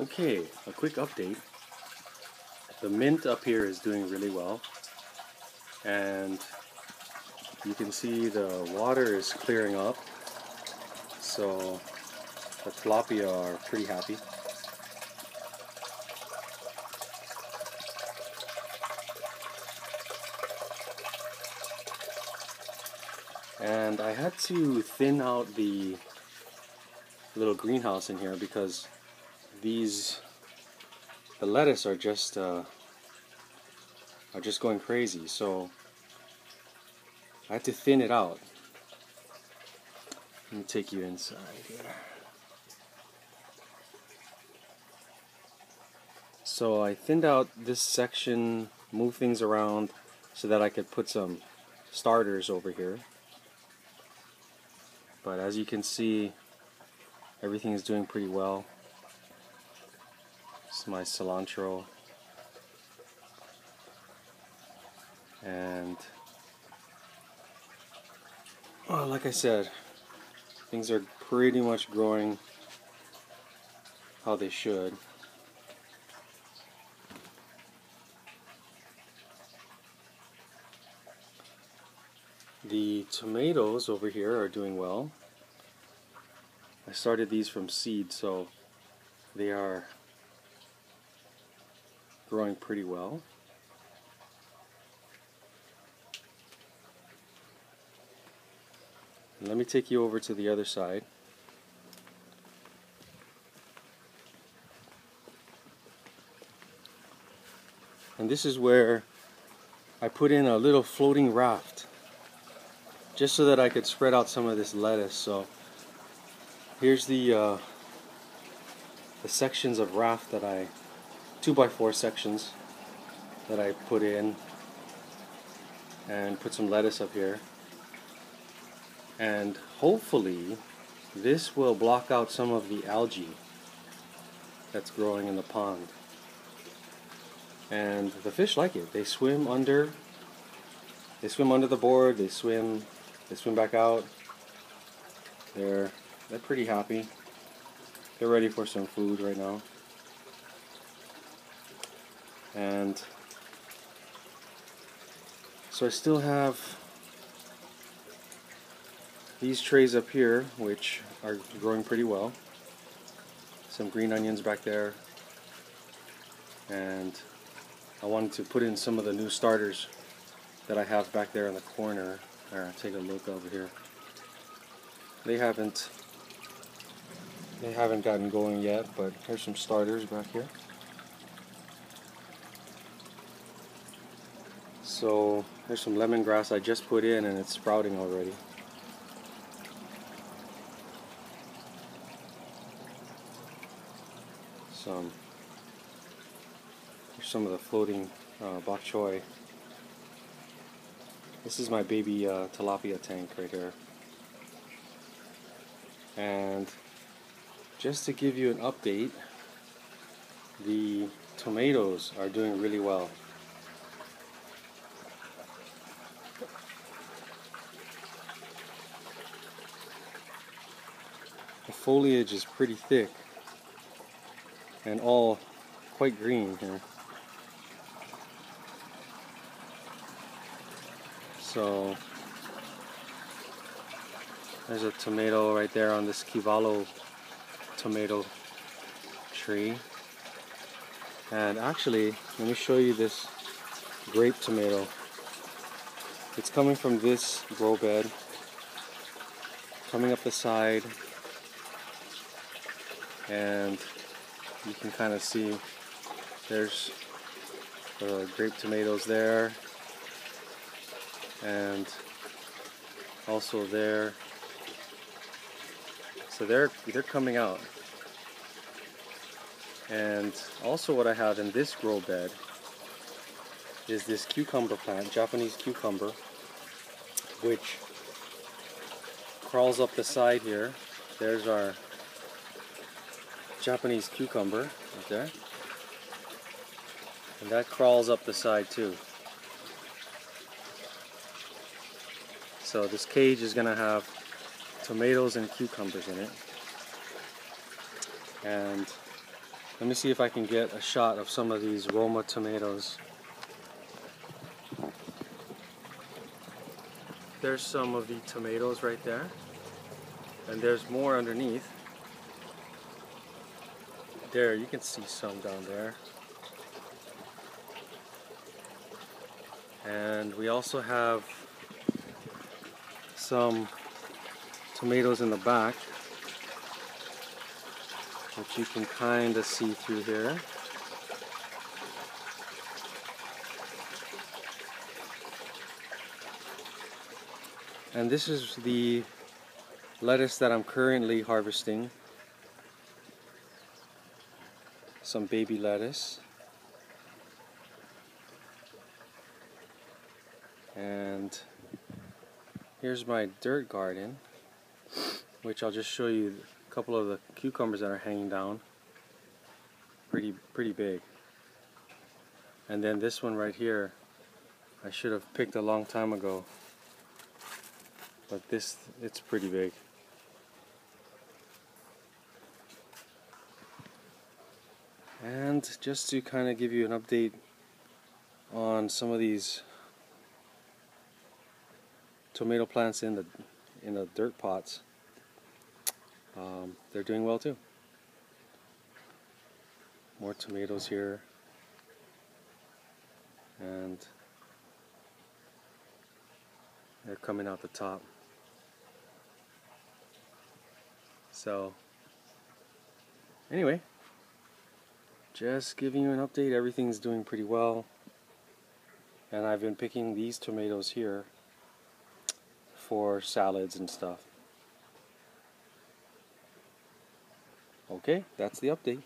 Okay, a quick update. The mint up here is doing really well, and you can see the water is clearing up, so the tilapia are pretty happy. And I had to thin out the little greenhouse in here because the lettuce are just going crazy, so I had to thin it out. Let me take you inside here. So I thinned out this section, moved things around so that I could put some starters over here. But as you can see, everything is doing pretty well. This is my cilantro. And well, like I said, things are pretty much growing how they should. The tomatoes over here are doing well. I started these from seed, so they are growing pretty well. Let me take you over to the other side. And this is where I put in a little floating raft, just so that I could spread out some of this lettuce. So here's the sections of raft that 2x4 sections that I put in, and put some lettuce up here. And hopefully this will block out some of the algae that's growing in the pond. And the fish like it. They swim under the board, they swim back out. They're pretty happy. They're ready for some food right now. And so I still have these trays up here, which are growing pretty well. Some green onions back there. And I wanted to put in some of the new starters that I have back there in the corner. Alright, take a look over here. They haven't gotten going yet, but here's some starters back here. So there's some lemongrass I just put in, and it's sprouting already. Here's some of the floating bok choy. This is my baby tilapia tank right here. And just to give you an update, the tomatoes are doing really well. The foliage is pretty thick and all quite green here. So there's a tomato right there on this Kivalo tomato tree. And actually, let me show you this grape tomato. It's coming from this grow bed, coming up the side, and you can kind of see there's the grape tomatoes there, and also there. So they're coming out. And also what I have in this grow bed is this cucumber plant, Japanese cucumber, which crawls up the side here. There's our Japanese cucumber right there. And that crawls up the side too. So this cage is going to have tomatoes and cucumbers in it. And Let me see if I can get a shot of some of these Roma tomatoes. There's some of the tomatoes right there, and there's more underneath. There, you can see some down there. And we also have some tomatoes in the back, which you can kind of see through here. And this is the lettuce that I'm currently harvesting. Some baby lettuce. And here's my dirt garden, which I'll just show you a couple of the cucumbers that are hanging down. Pretty big. And then this one right here, I should have picked a long time ago. But it's pretty big. And just to kind of give you an update on some of these tomato plants in the dirt pots, they're doing well too. More tomatoes here, and they're coming out the top. So anyway, just giving you an update. Everything's doing pretty well, and I've been picking these tomatoes here for salads and stuff. Okay, that's the update.